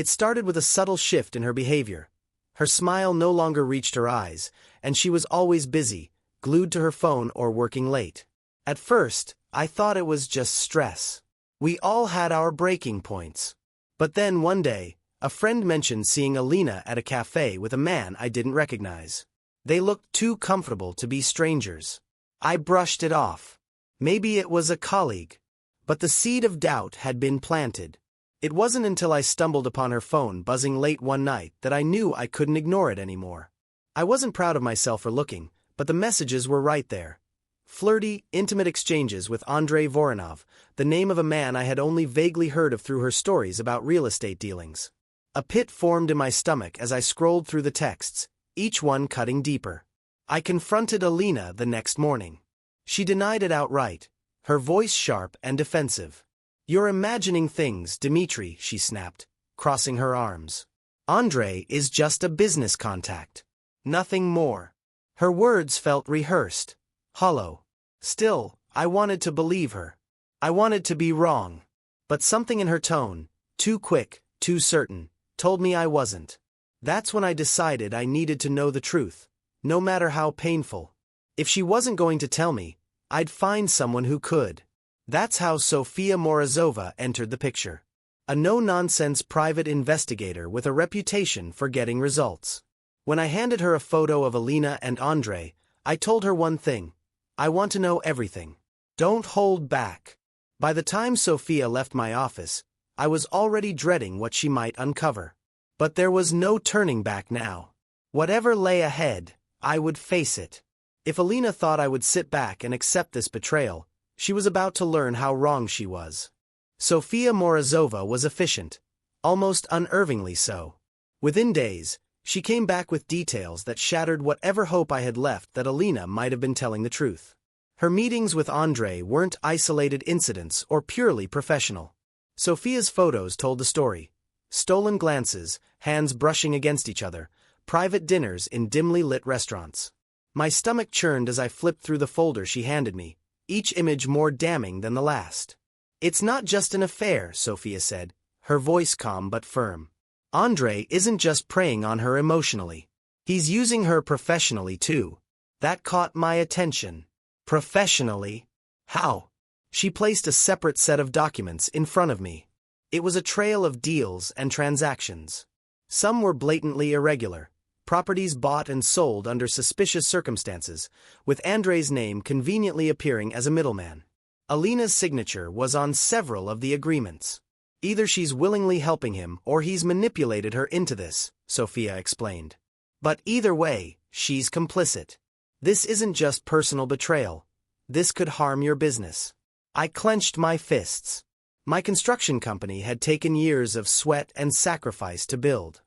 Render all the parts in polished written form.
It started with a subtle shift in her behavior. Her smile no longer reached her eyes, and she was always busy, glued to her phone or working late. At first, I thought it was just stress. We all had our breaking points. But then one day, a friend mentioned seeing Alina at a cafe with a man I didn't recognize. They looked too comfortable to be strangers. I brushed it off. Maybe it was a colleague. But the seed of doubt had been planted. It wasn't until I stumbled upon her phone buzzing late one night that I knew I couldn't ignore it anymore. I wasn't proud of myself for looking, but the messages were right there. Flirty, intimate exchanges with Andrei Voronov, the name of a man I had only vaguely heard of through her stories about real estate dealings. A pit formed in my stomach as I scrolled through the texts, each one cutting deeper. I confronted Alina the next morning. She denied it outright, her voice sharp and defensive. "You're imagining things, Dmitri," she snapped, crossing her arms. "Andrei is just a business contact. Nothing more." Her words felt rehearsed, hollow. Still, I wanted to believe her. I wanted to be wrong. But something in her tone, too quick, too certain, told me I wasn't. That's when I decided I needed to know the truth, no matter how painful. If she wasn't going to tell me, I'd find someone who could. That's how Sofia Morozova entered the picture. A no-nonsense private investigator with a reputation for getting results. When I handed her a photo of Alina and Andrei, I told her one thing: I want to know everything. Don't hold back. By the time Sofia left my office, I was already dreading what she might uncover. But there was no turning back now. Whatever lay ahead, I would face it. If Alina thought I would sit back and accept this betrayal, she was about to learn how wrong she was. Sofia Morozova was efficient, almost unnervingly so. Within days, she came back with details that shattered whatever hope I had left that Alina might have been telling the truth. Her meetings with Andrei weren't isolated incidents or purely professional. Sofia's photos told the story. Stolen glances, hands brushing against each other, private dinners in dimly lit restaurants. My stomach churned as I flipped through the folder she handed me, each image more damning than the last. "It's not just an affair," Sofia said, her voice calm but firm. "Andrei isn't just preying on her emotionally. He's using her professionally too." That caught my attention. Professionally? How? She placed a separate set of documents in front of me. It was a trail of deals and transactions. Some were blatantly irregular. Properties bought and sold under suspicious circumstances, with Andrei's name conveniently appearing as a middleman. Alina's signature was on several of the agreements. "Either she's willingly helping him or he's manipulated her into this," Sofia explained. "But either way, she's complicit. This isn't just personal betrayal. This could harm your business." I clenched my fists. My construction company had taken years of sweat and sacrifice to build.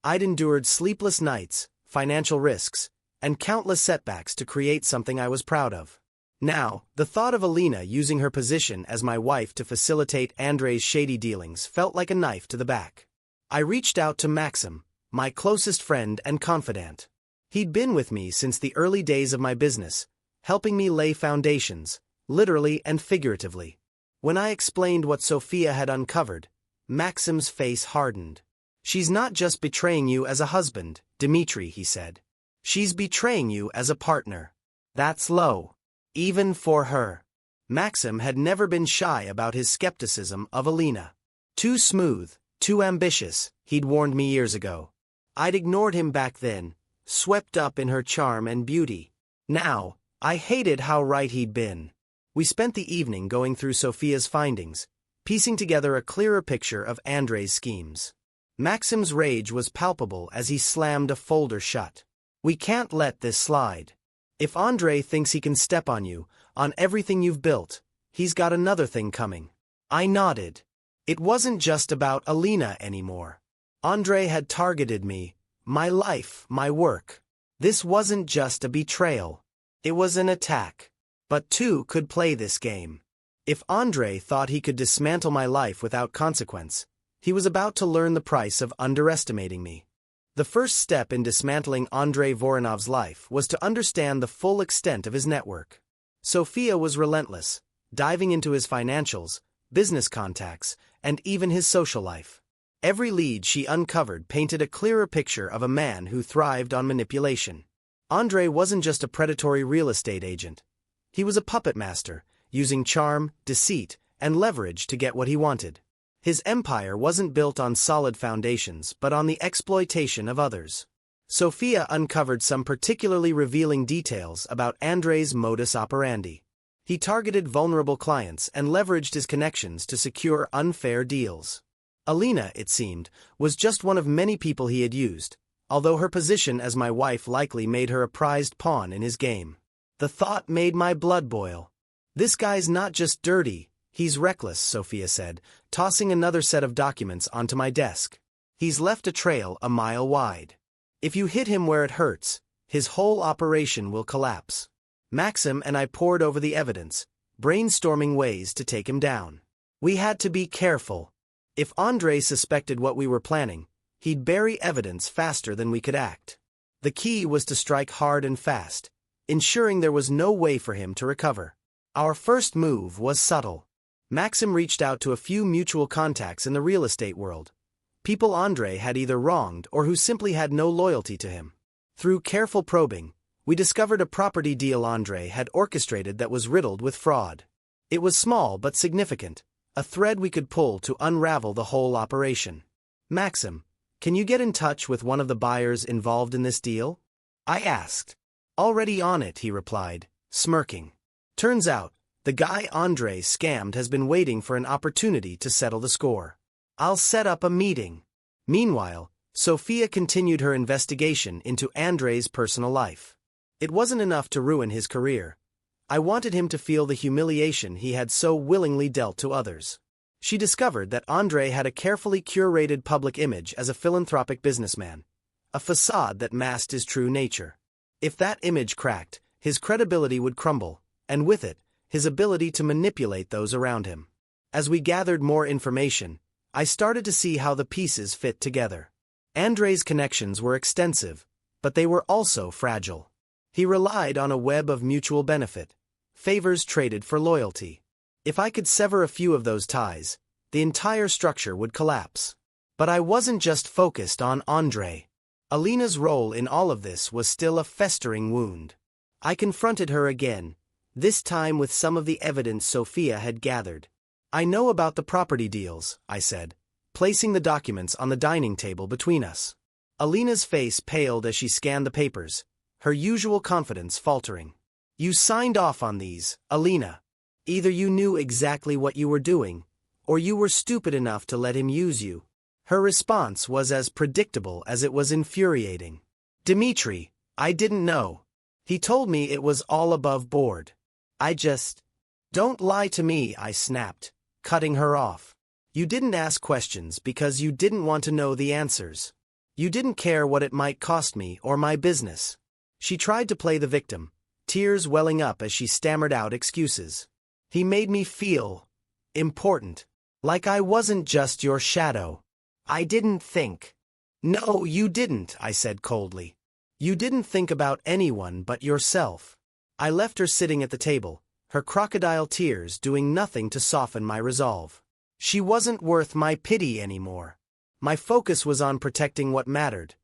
I'd endured sleepless nights, financial risks, and countless setbacks to create something I was proud of. Now, the thought of Alina using her position as my wife to facilitate Andrei's shady dealings felt like a knife to the back. I reached out to Maxim, my closest friend and confidant. He'd been with me since the early days of my business, helping me lay foundations, literally and figuratively. When I explained what Sofia had uncovered, Maxim's face hardened. "She's not just betraying you as a husband, Dmitri," he said. "She's betraying you as a partner. That's low. Even for her." Maxim had never been shy about his skepticism of Alina. Too smooth, too ambitious, he'd warned me years ago. I'd ignored him back then, swept up in her charm and beauty. Now, I hated how right he'd been. We spent the evening going through Sofia's findings, piecing together a clearer picture of Andrei's schemes. Maxim's rage was palpable as he slammed a folder shut. "We can't let this slide. If Andrei thinks he can step on you, on everything you've built, he's got another thing coming." I nodded. It wasn't just about Alina anymore. Andrei had targeted me, my life, my work. This wasn't just a betrayal. It was an attack. But two could play this game. If Andrei thought he could dismantle my life without consequence, he was about to learn the price of underestimating me. The first step in dismantling Andrei Voronov's life was to understand the full extent of his network. Sofia was relentless, diving into his financials, business contacts, and even his social life. Every lead she uncovered painted a clearer picture of a man who thrived on manipulation. Andre wasn't just a predatory real estate agent. He was a puppet master, using charm, deceit, and leverage to get what he wanted. His empire wasn't built on solid foundations but on the exploitation of others. Sophia uncovered some particularly revealing details about Andre's modus operandi. He targeted vulnerable clients and leveraged his connections to secure unfair deals. Alina, it seemed, was just one of many people he had used, although her position as my wife likely made her a prized pawn in his game. The thought made my blood boil. This guy's not just dirty, he's reckless, Sophia said, tossing another set of documents onto my desk. He's left a trail a mile wide. If you hit him where it hurts, his whole operation will collapse. Maxim and I pored over the evidence, brainstorming ways to take him down. We had to be careful. If Andre suspected what we were planning, he'd bury evidence faster than we could act. The key was to strike hard and fast, ensuring there was no way for him to recover. Our first move was subtle. Maxim reached out to a few mutual contacts in the real estate world. People Andre had either wronged or who simply had no loyalty to him. Through careful probing, we discovered a property deal Andre had orchestrated that was riddled with fraud. It was small but significant, a thread we could pull to unravel the whole operation. Maxim, can you get in touch with one of the buyers involved in this deal? I asked. Already on it, he replied, smirking. Turns out, the guy Andre scammed has been waiting for an opportunity to settle the score. I'll set up a meeting. Meanwhile, Sophia continued her investigation into Andre's personal life. It wasn't enough to ruin his career. I wanted him to feel the humiliation he had so willingly dealt to others. She discovered that Andre had a carefully curated public image as a philanthropic businessman, a facade that masked his true nature. If that image cracked, his credibility would crumble, and with it, his ability to manipulate those around him. As we gathered more information, I started to see how the pieces fit together. Andre's connections were extensive, but they were also fragile. He relied on a web of mutual benefit, favors traded for loyalty. If I could sever a few of those ties, the entire structure would collapse. But I wasn't just focused on Andre. Alina's role in all of this was still a festering wound. I confronted her again, this time with some of the evidence Sophia had gathered. I know about the property deals, I said, placing the documents on the dining table between us. Alina's face paled as she scanned the papers, her usual confidence faltering. You signed off on these, Alina. Either you knew exactly what you were doing, or you were stupid enough to let him use you. Her response was as predictable as it was infuriating. Dimitri, I didn't know. He told me it was all above board. Don't lie to me, I snapped, cutting her off. You didn't ask questions because you didn't want to know the answers. You didn't care what it might cost me or my business. She tried to play the victim, tears welling up as she stammered out excuses. He made me feel important, like I wasn't just your shadow. I didn't think. No, you didn't, I said coldly. You didn't think about anyone but yourself. I left her sitting at the table, her crocodile tears doing nothing to soften my resolve. She wasn't worth my pity anymore. My focus was on protecting what mattered.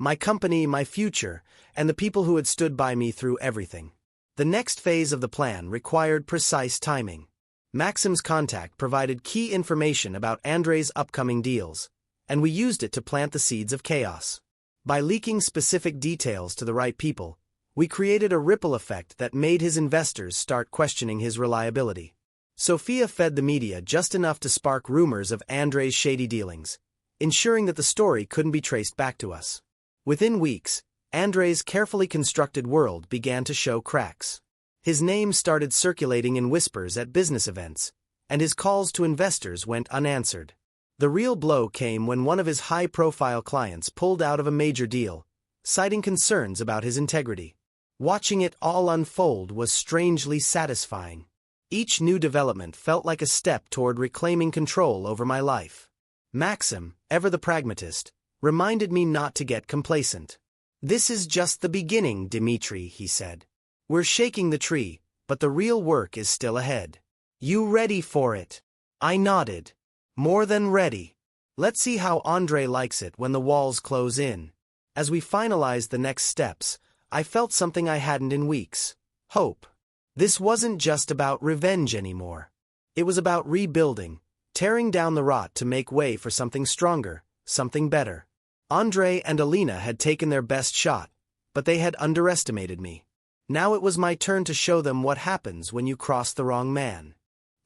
My company, my future, and the people who had stood by me through everything. The next phase of the plan required precise timing. Maxim's contact provided key information about Andre's upcoming deals, and we used it to plant the seeds of chaos. By leaking specific details to the right people, we created a ripple effect that made his investors start questioning his reliability. Sophia fed the media just enough to spark rumors of Andre's shady dealings, ensuring that the story couldn't be traced back to us. Within weeks, Andre's carefully constructed world began to show cracks. His name started circulating in whispers at business events, and his calls to investors went unanswered. The real blow came when one of his high-profile clients pulled out of a major deal, citing concerns about his integrity. Watching it all unfold was strangely satisfying. Each new development felt like a step toward reclaiming control over my life. Maxim, ever the pragmatist, reminded me not to get complacent. This is just the beginning, Dimitri, he said. We're shaking the tree, but the real work is still ahead. You ready for it? I nodded. More than ready. Let's see how Andre likes it when the walls close in. As we finalized the next steps, I felt something I hadn't in weeks. Hope. This wasn't just about revenge anymore. It was about rebuilding, tearing down the rot to make way for something stronger, something better. Andre and Alina had taken their best shot, but they had underestimated me. Now it was my turn to show them what happens when you cross the wrong man.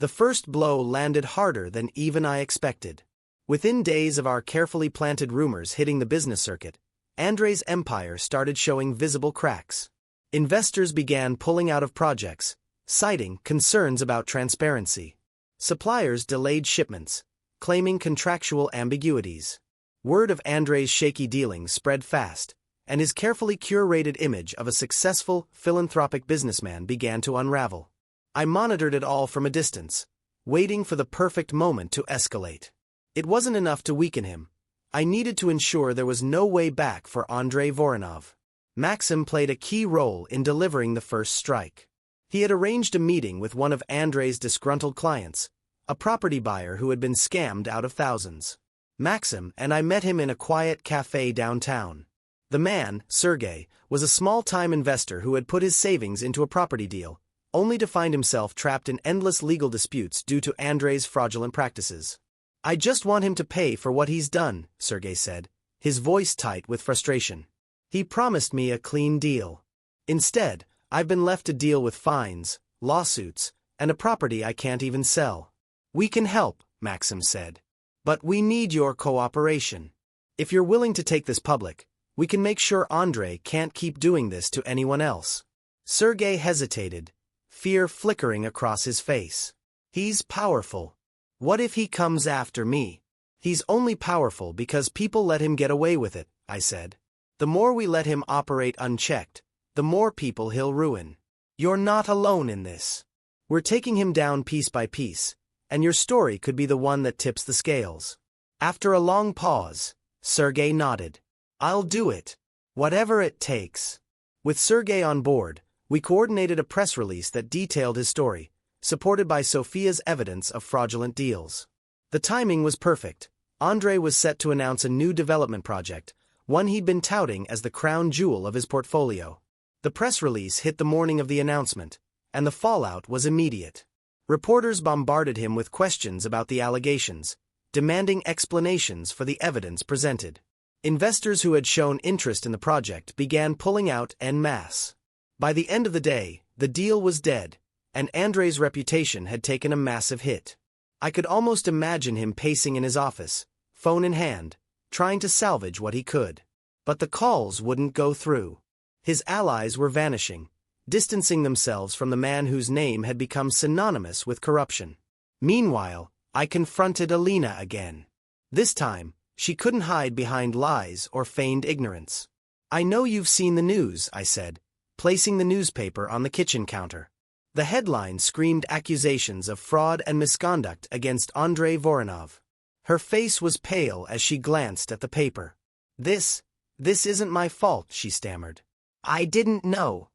The first blow landed harder than even I expected. Within days of our carefully planted rumors hitting the business circuit, Andre's empire started showing visible cracks. Investors began pulling out of projects, citing concerns about transparency. Suppliers delayed shipments, claiming contractual ambiguities. Word of Andre's shaky dealings spread fast, and his carefully curated image of a successful, philanthropic businessman began to unravel. I monitored it all from a distance, waiting for the perfect moment to escalate. It wasn't enough to weaken him. I needed to ensure there was no way back for Andrei Voronov. Maxim played a key role in delivering the first strike. He had arranged a meeting with one of Andrei's disgruntled clients, a property buyer who had been scammed out of thousands. Maxim and I met him in a quiet cafe downtown. The man, Sergei, was a small-time investor who had put his savings into a property deal, only to find himself trapped in endless legal disputes due to Andrei's fraudulent practices. "I just want him to pay for what he's done," Sergei said, his voice tight with frustration. "He promised me a clean deal. Instead, I've been left to deal with fines, lawsuits, and a property I can't even sell." "We can help," Maxim said. "But we need your cooperation. If you're willing to take this public, we can make sure Andrei can't keep doing this to anyone else." Sergei hesitated, fear flickering across his face. "He's powerful. What if he comes after me?" "He's only powerful because people let him get away with it," I said. "The more we let him operate unchecked, the more people he'll ruin. You're not alone in this. We're taking him down piece by piece, and your story could be the one that tips the scales." After a long pause, Sergei nodded. "I'll do it. Whatever it takes." With Sergei on board, we coordinated a press release that detailed his story, supported by Sofia's evidence of fraudulent deals. The timing was perfect. Andrei was set to announce a new development project, one he'd been touting as the crown jewel of his portfolio. The press release hit the morning of the announcement, and the fallout was immediate. Reporters bombarded him with questions about the allegations, demanding explanations for the evidence presented. Investors who had shown interest in the project began pulling out en masse. By the end of the day, the deal was dead, and Andrei's reputation had taken a massive hit. I could almost imagine him pacing in his office, phone in hand, trying to salvage what he could. But the calls wouldn't go through. His allies were vanishing, distancing themselves from the man whose name had become synonymous with corruption. Meanwhile, I confronted Alina again. This time, she couldn't hide behind lies or feigned ignorance. "I know you've seen the news," I said, placing the newspaper on the kitchen counter. The headline screamed accusations of fraud and misconduct against Andrei Voronov. Her face was pale as she glanced at the paper. This isn't my fault," she stammered. "I didn't know."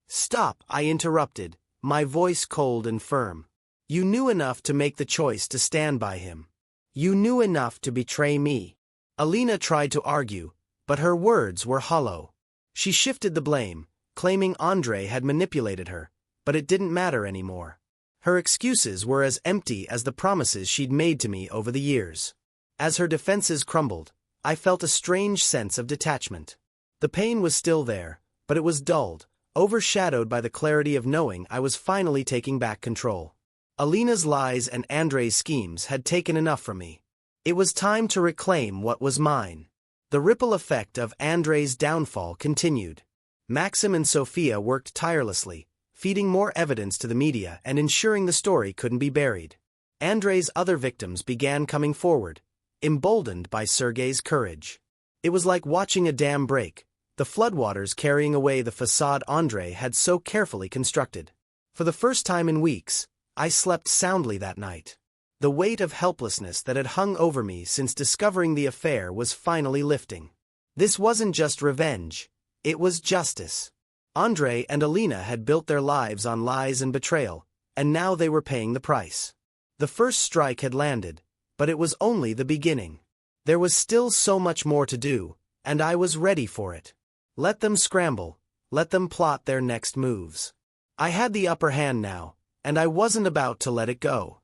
"Stop," I interrupted, my voice cold and firm. "You knew enough to make the choice to stand by him. You knew enough to betray me." Alina tried to argue, but her words were hollow. She shifted the blame, claiming Andrei had manipulated her, but it didn't matter anymore. Her excuses were as empty as the promises she'd made to me over the years. As her defenses crumbled, I felt a strange sense of detachment. The pain was still there, but it was dulled, overshadowed by the clarity of knowing I was finally taking back control. Alina's lies and Andrei's schemes had taken enough from me. It was time to reclaim what was mine. The ripple effect of Andrei's downfall continued. Maxim and Sofia worked tirelessly, feeding more evidence to the media and ensuring the story couldn't be buried. Andrei's other victims began coming forward, emboldened by Sergei's courage. It was like watching a dam break, the floodwaters carrying away the facade Andrei had so carefully constructed. For the first time in weeks, I slept soundly that night. The weight of helplessness that had hung over me since discovering the affair was finally lifting. This wasn't just revenge, it was justice. Andrei and Alina had built their lives on lies and betrayal, and now they were paying the price. The first strike had landed, but it was only the beginning. There was still so much more to do, and I was ready for it. Let them scramble, let them plot their next moves. I had the upper hand now, and I wasn't about to let it go.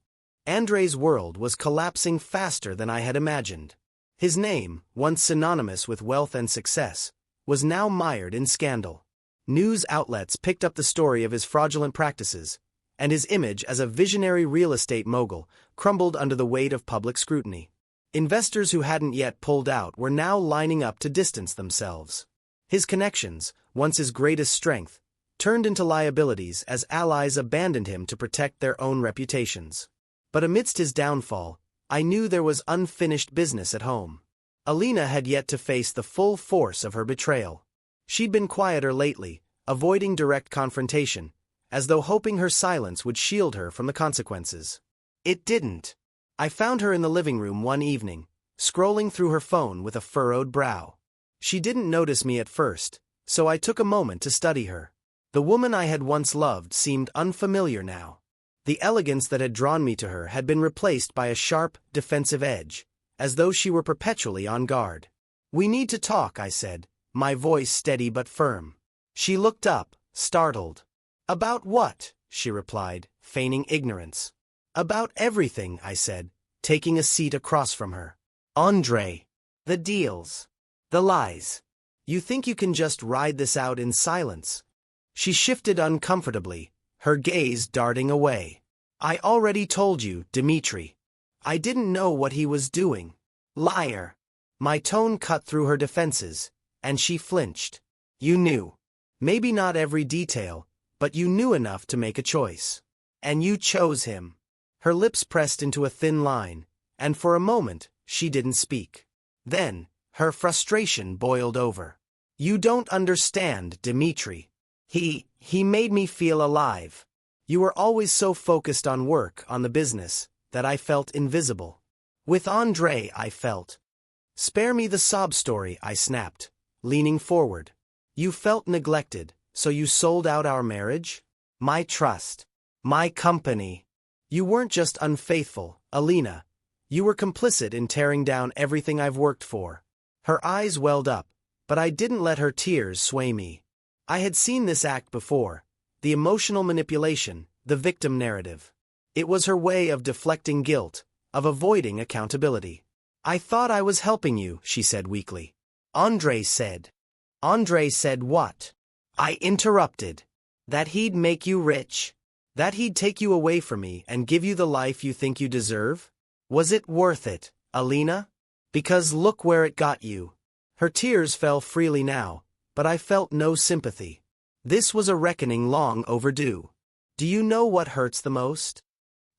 Andrei's world was collapsing faster than I had imagined. His name, once synonymous with wealth and success, was now mired in scandal. News outlets picked up the story of his fraudulent practices, and his image as a visionary real estate mogul crumbled under the weight of public scrutiny. Investors who hadn't yet pulled out were now lining up to distance themselves. His connections, once his greatest strength, turned into liabilities as allies abandoned him to protect their own reputations. But amidst his downfall, I knew there was unfinished business at home. Alina had yet to face the full force of her betrayal. She'd been quieter lately, avoiding direct confrontation, as though hoping her silence would shield her from the consequences. It didn't. I found her in the living room one evening, scrolling through her phone with a furrowed brow. She didn't notice me at first, so I took a moment to study her. The woman I had once loved seemed unfamiliar now. The elegance that had drawn me to her had been replaced by a sharp, defensive edge, as though she were perpetually on guard. "We need to talk," I said, my voice steady but firm. She looked up, startled. "About what?" she replied, feigning ignorance. "About everything," I said, taking a seat across from her. "Andrei. The deals. The lies. You think you can just ride this out in silence?" She shifted uncomfortably, her gaze darting away. "I already told you, Dmitri. I didn't know what he was doing." "Liar." My tone cut through her defenses, and she flinched. "You knew. Maybe not every detail, but you knew enough to make a choice. And you chose him." Her lips pressed into a thin line, and for a moment, she didn't speak. Then, her frustration boiled over. "You don't understand, Dmitri. He made me feel alive. You were always so focused on work, on the business, that I felt invisible. With Andrei, I felt." "Spare me the sob story," I snapped, leaning forward. "You felt neglected, so you sold out our marriage? My trust. My company. You weren't just unfaithful, Alina. You were complicit in tearing down everything I've worked for." Her eyes welled up, but I didn't let her tears sway me. I had seen this act before, the emotional manipulation, the victim narrative. It was her way of deflecting guilt, of avoiding accountability. "I thought I was helping you," she said weakly. Andrei said." "Andrei said what?" I interrupted. "That he'd make you rich. That he'd take you away from me and give you the life you think you deserve? Was it worth it, Alina? Because look where it got you." Her tears fell freely now, but I felt no sympathy. This was a reckoning long overdue. "Do you know what hurts the most?"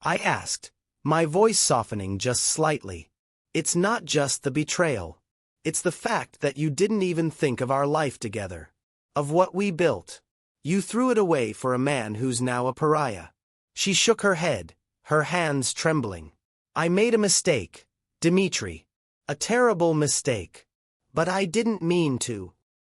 I asked, my voice softening just slightly. "It's not just the betrayal. It's the fact that you didn't even think of our life together. Of what we built. You threw it away for a man who's now a pariah." She shook her head, her hands trembling. "I made a mistake, Dmitri. A terrible mistake. But I didn't mean to."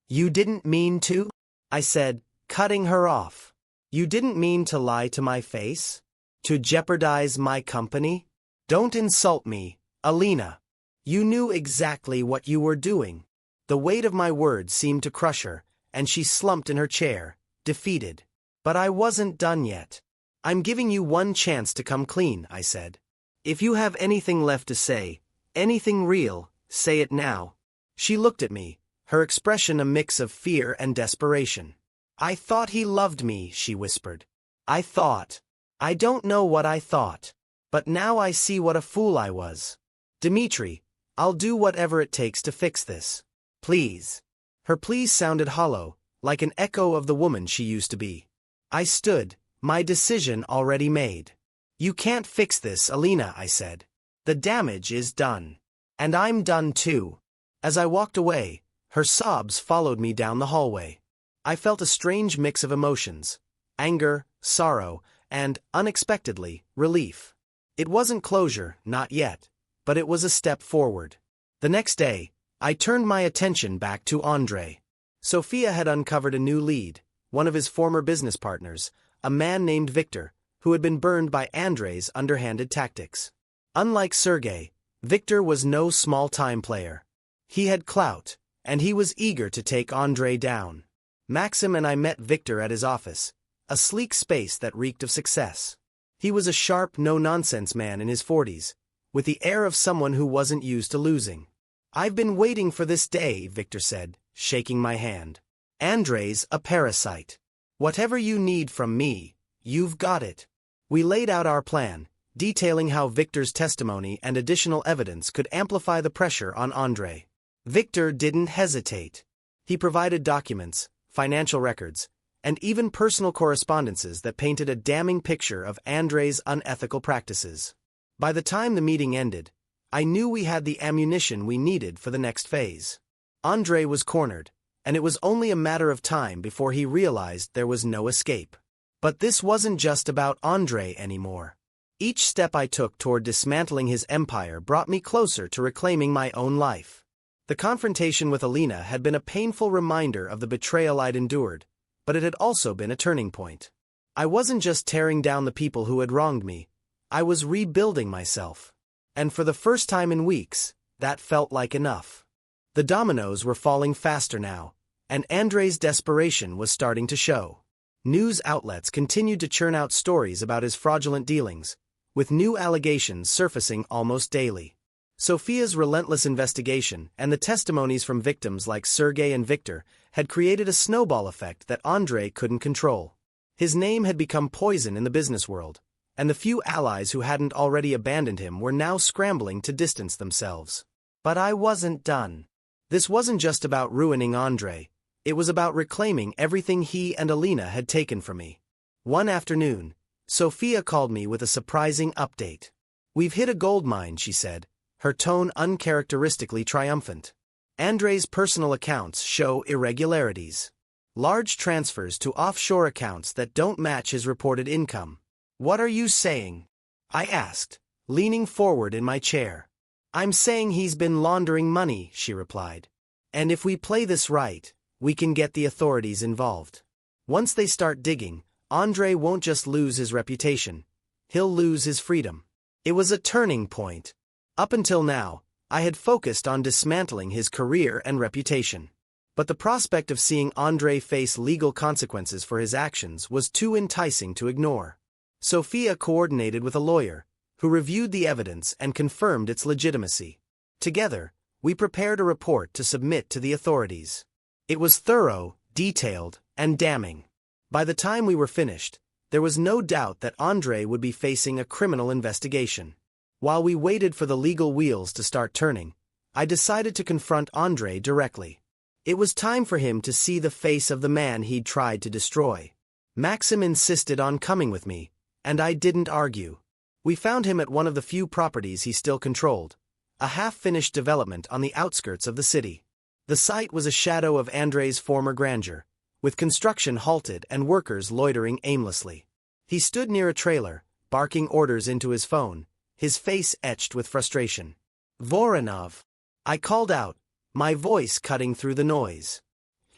"You didn't mean to?" I said, cutting her off. "You didn't mean to lie to my face? To jeopardize my company? Don't insult me, Alina. You knew exactly what you were doing." The weight of my words seemed to crush her, and she slumped in her chair, defeated. "But I wasn't done yet. I'm giving you one chance to come clean," I said. "If you have anything left to say, anything real, say it now." She looked at me, her expression a mix of fear and desperation. "I thought he loved me," she whispered. "I thought. I don't know what I thought. But now I see what a fool I was. Dmitri, I'll do whatever it takes to fix this. Please." Her pleas sounded hollow, like an echo of the woman she used to be. I stood, my decision already made. "You can't fix this, Alina," I said. "The damage is done. And I'm done too." As I walked away, her sobs followed me down the hallway. I felt a strange mix of emotions: anger, sorrow, and, unexpectedly, relief. It wasn't closure, not yet, but it was a step forward. The next day, I turned my attention back to Andrei. Sophia had uncovered a new lead, one of his former business partners, a man named Victor, who had been burned by Andrei's underhanded tactics. Unlike Sergei, Victor was no small-time player. He had clout, and he was eager to take Andrei down. Maxim and I met Victor at his office, a sleek space that reeked of success. He was a sharp, no-nonsense man in his 40s, with the air of someone who wasn't used to losing. "I've been waiting for this day," Victor said, shaking my hand. "Andrei's a parasite. Whatever you need from me, you've got it." We laid out our plan, detailing how Victor's testimony and additional evidence could amplify the pressure on Andrei. Victor didn't hesitate. He provided documents, financial records, and even personal correspondences that painted a damning picture of Andrei's unethical practices. By the time the meeting ended, I knew we had the ammunition we needed for the next phase. Andrei was cornered, and it was only a matter of time before he realized there was no escape. But this wasn't just about Andrei anymore. Each step I took toward dismantling his empire brought me closer to reclaiming my own life. The confrontation with Alina had been a painful reminder of the betrayal I'd endured, but it had also been a turning point. I wasn't just tearing down the people who had wronged me, I was rebuilding myself. And for the first time in weeks, that felt like enough. The dominoes were falling faster now, and Andrei's desperation was starting to show. News outlets continued to churn out stories about his fraudulent dealings, with new allegations surfacing almost daily. Sofia's relentless investigation and the testimonies from victims like Sergei and Victor had created a snowball effect that Andrei couldn't control. His name had become poison in the business world, and the few allies who hadn't already abandoned him were now scrambling to distance themselves. But I wasn't done. This wasn't just about ruining Andrei, it was about reclaiming everything he and Alina had taken from me. One afternoon, Sofia called me with a surprising update. "We've hit a gold mine," she said, her tone uncharacteristically triumphant. "Andrei's personal accounts show irregularities. Large transfers to offshore accounts that don't match his reported income." "What are you saying?" I asked, leaning forward in my chair. "I'm saying he's been laundering money," she replied. "And if we play this right, we can get the authorities involved. Once they start digging, Andrei won't just lose his reputation, he'll lose his freedom." It was a turning point. Up until now, I had focused on dismantling his career and reputation. But the prospect of seeing Andrei face legal consequences for his actions was too enticing to ignore. Sofia coordinated with a lawyer, who reviewed the evidence and confirmed its legitimacy. Together, we prepared a report to submit to the authorities. It was thorough, detailed, and damning. By the time we were finished, there was no doubt that Andrei would be facing a criminal investigation. While we waited for the legal wheels to start turning, I decided to confront Andrei directly. It was time for him to see the face of the man he'd tried to destroy. Maxim insisted on coming with me, and I didn't argue. We found him at one of the few properties he still controlled, a half-finished development on the outskirts of the city. The site was a shadow of Andrei's former grandeur, with construction halted and workers loitering aimlessly. He stood near a trailer, barking orders into his phone, his face etched with frustration. "Voronov!" I called out, my voice cutting through the noise.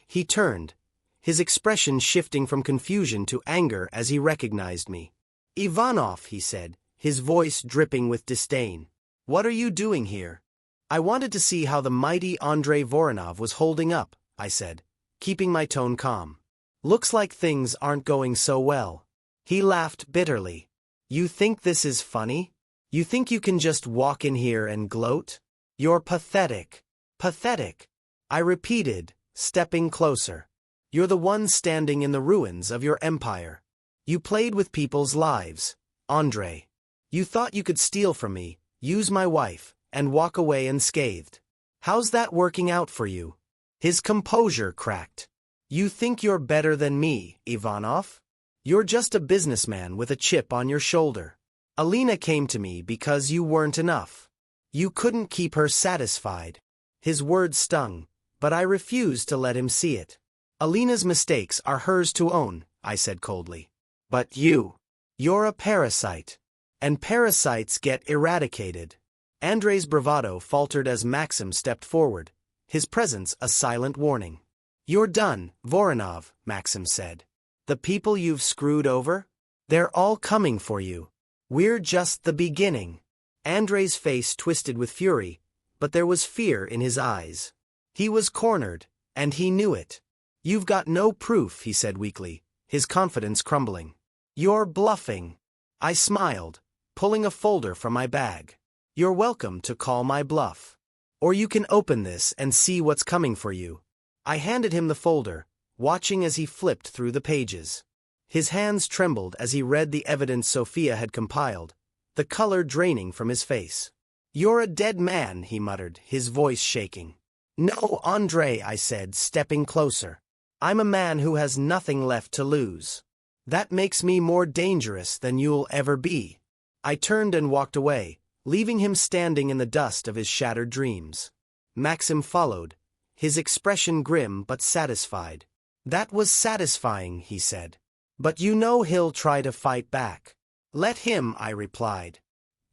He turned, his expression shifting from confusion to anger as he recognized me. "Ivanov," he said, his voice dripping with disdain. "What are you doing here?" "I wanted to see how the mighty Andrei Voronov was holding up," I said, keeping my tone calm. "Looks like things aren't going so well." He laughed bitterly. "You think this is funny? You think you can just walk in here and gloat? You're pathetic." "Pathetic," I repeated, stepping closer. "You're the one standing in the ruins of your empire. You played with people's lives, Andrei. You thought you could steal from me, use my wife, and walk away unscathed. How's that working out for you?" His composure cracked. "You think you're better than me, Ivanov? You're just a businessman with a chip on your shoulder. Alina came to me because you weren't enough. You couldn't keep her satisfied." His words stung, but I refused to let him see it. "Alina's mistakes are hers to own," I said coldly. "But you're a parasite. And parasites get eradicated." Andrei's bravado faltered as Maxim stepped forward, his presence a silent warning. "You're done, Voronov," Maxim said. "The people you've screwed over? They're all coming for you. We're just the beginning." Andrei's face twisted with fury, but there was fear in his eyes. He was cornered, and he knew it. "You've got no proof," he said weakly, his confidence crumbling. "You're bluffing." I smiled, pulling a folder from my bag. "You're welcome to call my bluff. Or you can open this and see what's coming for you." I handed him the folder, watching as he flipped through the pages. His hands trembled as he read the evidence Sophia had compiled, the color draining from his face. "You're a dead man," he muttered, his voice shaking. "No, Andre," I said, stepping closer. "I'm a man who has nothing left to lose. That makes me more dangerous than you'll ever be." I turned and walked away, leaving him standing in the dust of his shattered dreams. Maxim followed, his expression grim but satisfied. "That was satisfying," he said. "But you know he'll try to fight back." "Let him," I replied.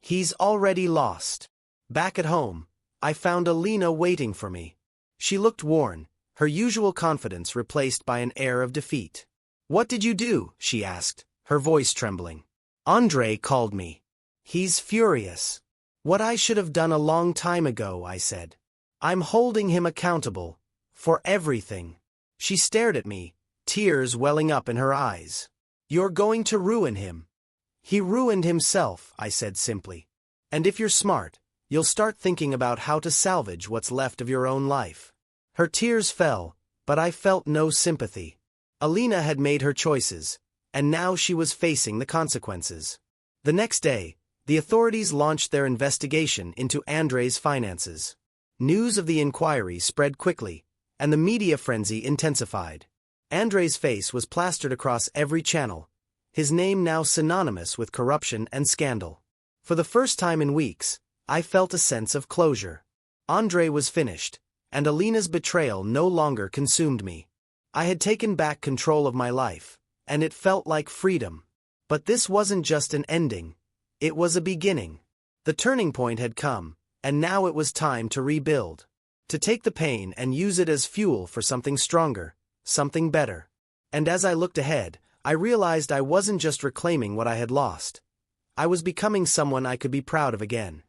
"He's already lost." Back at home, I found Alina waiting for me. She looked worn, her usual confidence replaced by an air of defeat. "What did you do?" she asked, her voice trembling. "Andre called me. He's furious." "What I should have done a long time ago," I said. "I'm holding him accountable. For everything." She stared at me, tears welling up in her eyes. "You're going to ruin him." "He ruined himself," I said simply. "And if you're smart, you'll start thinking about how to salvage what's left of your own life." Her tears fell, but I felt no sympathy. Alina had made her choices, and now she was facing the consequences. The next day, the authorities launched their investigation into Andrei's finances. News of the inquiry spread quickly, and the media frenzy intensified. Andrei's face was plastered across every channel, his name now synonymous with corruption and scandal. For the first time in weeks, I felt a sense of closure. Andre was finished, and Alina's betrayal no longer consumed me. I had taken back control of my life, and it felt like freedom. But this wasn't just an ending, it was a beginning. The turning point had come, and now it was time to rebuild. To take the pain and use it as fuel for something stronger, something better. And as I looked ahead, I realized I wasn't just reclaiming what I had lost. I was becoming someone I could be proud of again.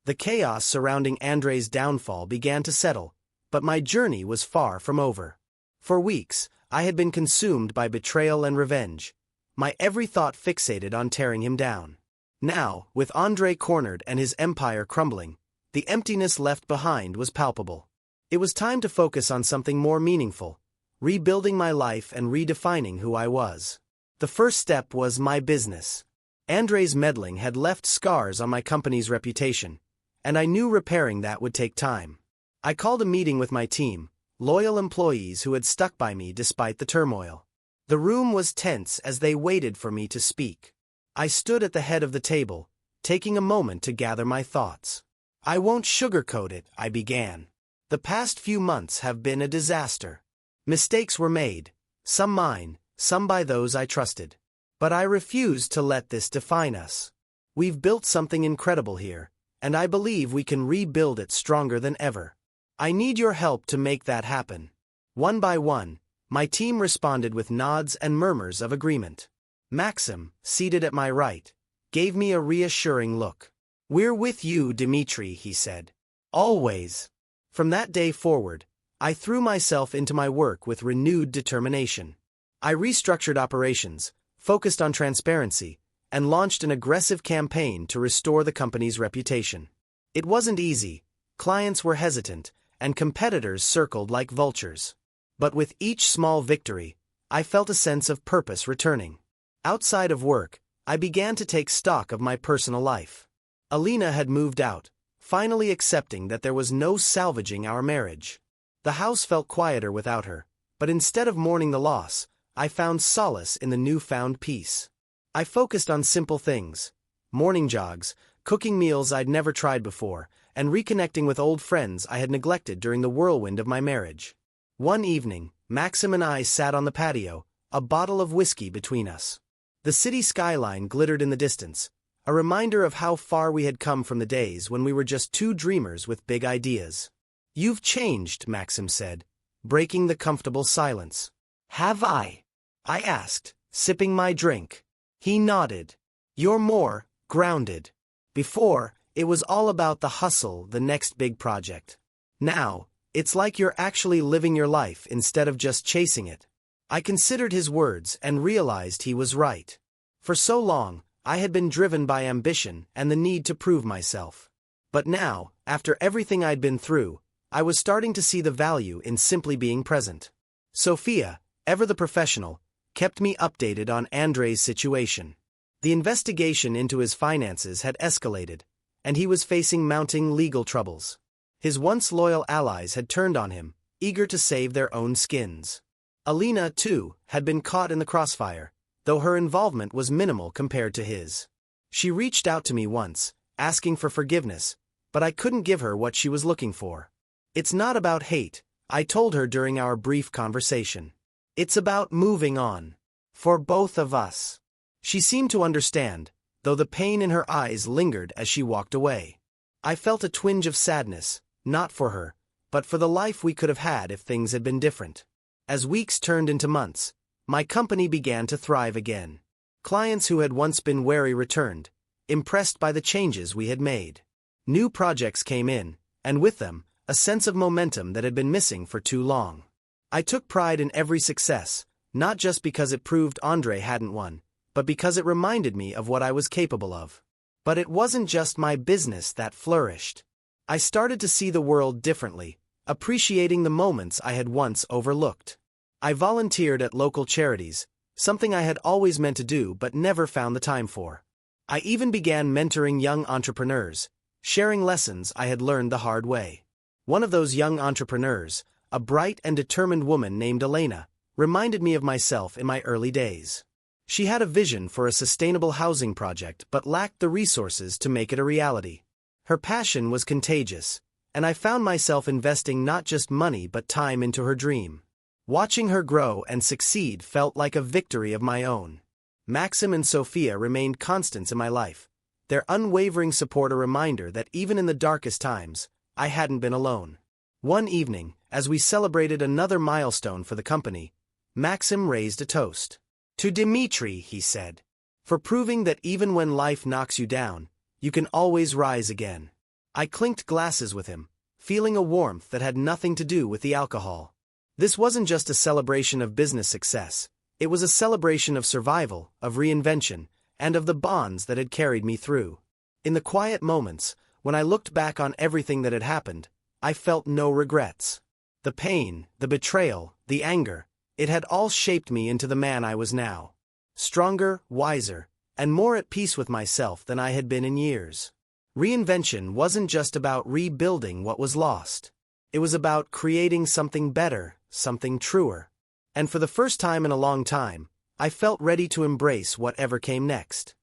The chaos surrounding Andrei's downfall began to settle, but my journey was far from over. For weeks, I had been consumed by betrayal and revenge, my every thought fixated on tearing him down. Now, with Andre cornered and his empire crumbling, the emptiness left behind was palpable. It was time to focus on something more meaningful, rebuilding my life and redefining who I was. The first step was my business. Andrei's meddling had left scars on my company's reputation, and I knew repairing that would take time. I called a meeting with my team, loyal employees who had stuck by me despite the turmoil. The room was tense as they waited for me to speak. I stood at the head of the table, taking a moment to gather my thoughts. "I won't sugarcoat it," I began. "The past few months have been a disaster. Mistakes were made, some mine, some by those I trusted. But I refuse to let this define us. We've built something incredible here, and I believe we can rebuild it stronger than ever. I need your help to make that happen." One by one, my team responded with nods and murmurs of agreement. Maxim, seated at my right, gave me a reassuring look. "We're with you, Dmitri," he said. "Always." From that day forward, I threw myself into my work with renewed determination. I restructured operations, focused on transparency, and launched an aggressive campaign to restore the company's reputation. It wasn't easy, clients were hesitant, and competitors circled like vultures. But with each small victory, I felt a sense of purpose returning. Outside of work, I began to take stock of my personal life. Alina had moved out, finally accepting that there was no salvaging our marriage. The house felt quieter without her, but instead of mourning the loss, I found solace in the newfound peace. I focused on simple things: morning jogs, cooking meals I'd never tried before, and reconnecting with old friends I had neglected during the whirlwind of my marriage. One evening, Maxim and I sat on the patio, a bottle of whiskey between us. The city skyline glittered in the distance, a reminder of how far we had come from the days when we were just two dreamers with big ideas. "You've changed," Maxim said, breaking the comfortable silence. "Have I?" I asked, sipping my drink. He nodded. "You're more grounded. Before, It was all about the hustle, the next big project. Now, it's like you're actually living your life instead of just chasing it. I considered his words and realized he was right. For so long, I had been driven by ambition and the need to prove myself. But now, after everything I'd been through, I was starting to see the value in simply being present. Sophia, ever the professional, kept me updated on Andrei's situation. The investigation into his finances had escalated, and he was facing mounting legal troubles. His once loyal allies had turned on him, eager to save their own skins. Alina, too, had been caught in the crossfire, though her involvement was minimal compared to his. She reached out to me once, asking for forgiveness, but I couldn't give her what she was looking for. It's not about hate, I told her during our brief conversation. It's about moving on. For both of us. She seemed to understand, though the pain in her eyes lingered as she walked away. I felt a twinge of sadness, not for her, but for the life we could have had if things had been different. As weeks turned into months, my company began to thrive again. Clients who had once been wary returned, impressed by the changes we had made. New projects came in, and with them, a sense of momentum that had been missing for too long. I took pride in every success, not just because it proved Andrei hadn't won, but because it reminded me of what I was capable of. But it wasn't just my business that flourished. I started to see the world differently, appreciating the moments I had once overlooked. I volunteered at local charities, something I had always meant to do but never found the time for. I even began mentoring young entrepreneurs, sharing lessons I had learned the hard way. One of those young entrepreneurs, a bright and determined woman named Elena, reminded me of myself in my early days. She had a vision for a sustainable housing project but lacked the resources to make it a reality. Her passion was contagious, and I found myself investing not just money but time into her dream. Watching her grow and succeed felt like a victory of my own. Maxim and Sophia remained constants in my life, their unwavering support a reminder that even in the darkest times, I hadn't been alone. One evening, as we celebrated another milestone for the company, Maxim raised a toast. To Dmitri, he said, for proving that even when life knocks you down, you can always rise again. I clinked glasses with him, feeling a warmth that had nothing to do with the alcohol. This wasn't just a celebration of business success, it was a celebration of survival, of reinvention, and of the bonds that had carried me through. In the quiet moments, when I looked back on everything that had happened, I felt no regrets. The pain, the betrayal, the anger, it had all shaped me into the man I was now. Stronger, wiser, and more at peace with myself than I had been in years. Reinvention wasn't just about rebuilding what was lost. It was about creating something better, something truer. And for the first time in a long time, I felt ready to embrace whatever came next.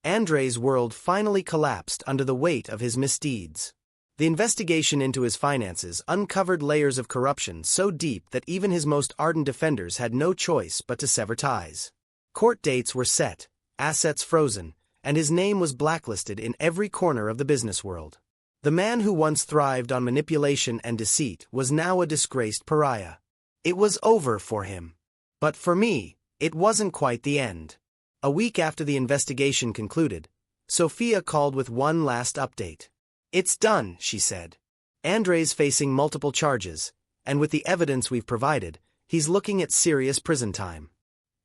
Andrei's world finally collapsed under the weight of his misdeeds. The investigation into his finances uncovered layers of corruption so deep that even his most ardent defenders had no choice but to sever ties. Court dates were set, assets frozen, and his name was blacklisted in every corner of the business world. The man who once thrived on manipulation and deceit was now a disgraced pariah. It was over for him. But for me, it wasn't quite the end. A week after the investigation concluded, Sophia called with one last update. It's done, she said. Andrei's facing multiple charges, and with the evidence we've provided, he's looking at serious prison time.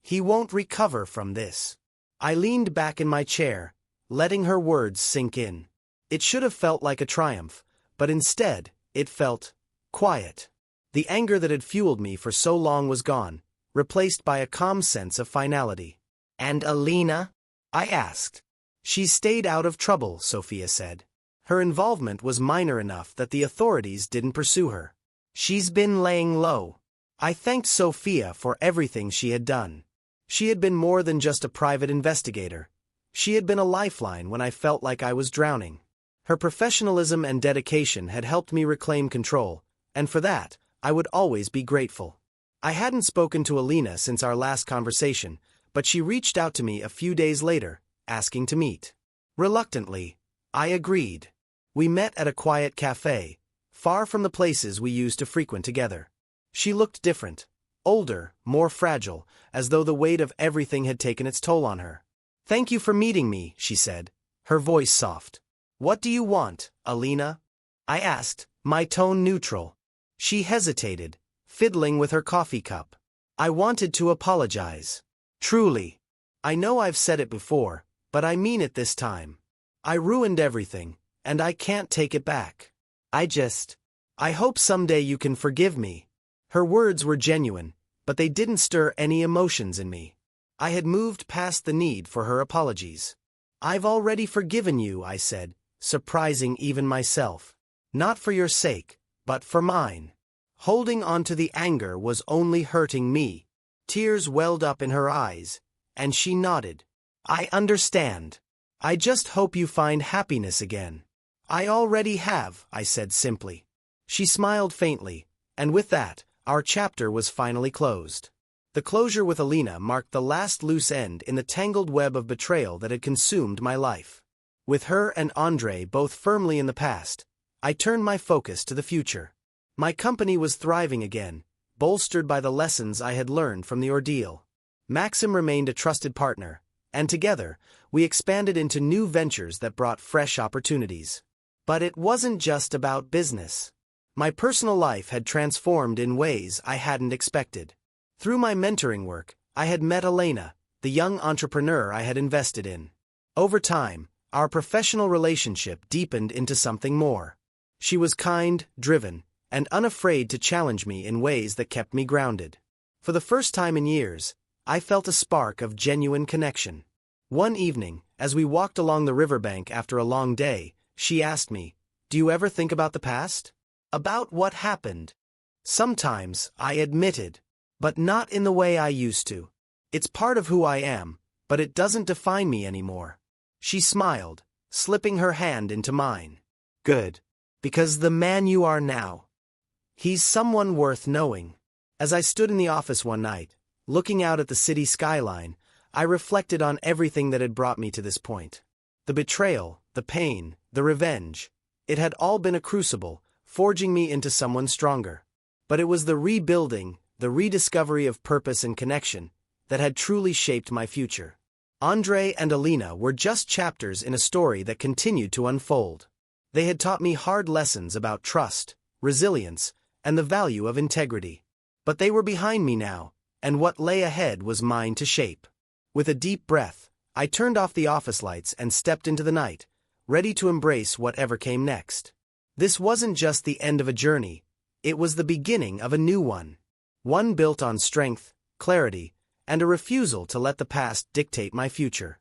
He won't recover from this. I leaned back in my chair, letting her words sink in. It should have felt like a triumph, but instead, it felt quiet. The anger that had fueled me for so long was gone, replaced by a calm sense of finality. And Alina? I asked. She's stayed out of trouble, Sophia said. Her involvement was minor enough that the authorities didn't pursue her. She's been laying low. I thanked Sophia for everything she had done. She had been more than just a private investigator. She had been a lifeline when I felt like I was drowning. Her professionalism and dedication had helped me reclaim control, and for that, I would always be grateful. I hadn't spoken to Alina since our last conversation, but she reached out to me a few days later, asking to meet. Reluctantly, I agreed. We met at a quiet cafe, far from the places we used to frequent together. She looked different, older, more fragile, as though the weight of everything had taken its toll on her. Thank you for meeting me, she said, her voice soft. "What do you want, Alina?" I asked, my tone neutral. She hesitated, fiddling with her coffee cup. "I wanted to apologize. Truly. I know I've said it before, but I mean it this time. I ruined everything, and I can't take it back. I hope someday you can forgive me." Her words were genuine, but they didn't stir any emotions in me. I had moved past the need for her apologies. "I've already forgiven you," I said, surprising even myself. "Not for your sake, but for mine." Holding on to the anger was only hurting me. Tears welled up in her eyes, and she nodded. "I understand. I just hope you find happiness again." "I already have," I said simply. She smiled faintly, and with that, our chapter was finally closed. The closure with Alina marked the last loose end in the tangled web of betrayal that had consumed my life. With her and Andre both firmly in the past, I turned my focus to the future. My company was thriving again, bolstered by the lessons I had learned from the ordeal. Maxim remained a trusted partner, and together, we expanded into new ventures that brought fresh opportunities. But it wasn't just about business. My personal life had transformed in ways I hadn't expected. Through my mentoring work, I had met Elena, the young entrepreneur I had invested in. Over time, our professional relationship deepened into something more. She was kind, driven, and unafraid to challenge me in ways that kept me grounded. For the first time in years, I felt a spark of genuine connection. One evening, as we walked along the riverbank after a long day, she asked me, "Do you ever think about the past? About what happened?" "Sometimes," I admitted, "but not in the way I used to. It's part of who I am, but it doesn't define me anymore." She smiled, slipping her hand into mine. "Good. Because the man you are now, he's someone worth knowing." As I stood in the office one night, looking out at the city skyline, I reflected on everything that had brought me to this point. The betrayal, the pain, the revenge. It had all been a crucible, forging me into someone stronger. But it was the rebuilding, the rediscovery of purpose and connection, that had truly shaped my future. Andre and Alina were just chapters in a story that continued to unfold. They had taught me hard lessons about trust, resilience, and the value of integrity. But they were behind me now, and what lay ahead was mine to shape. With a deep breath, I turned off the office lights and stepped into the night, ready to embrace whatever came next. This wasn't just the end of a journey, it was the beginning of a new one. One built on strength, clarity, and a refusal to let the past dictate my future.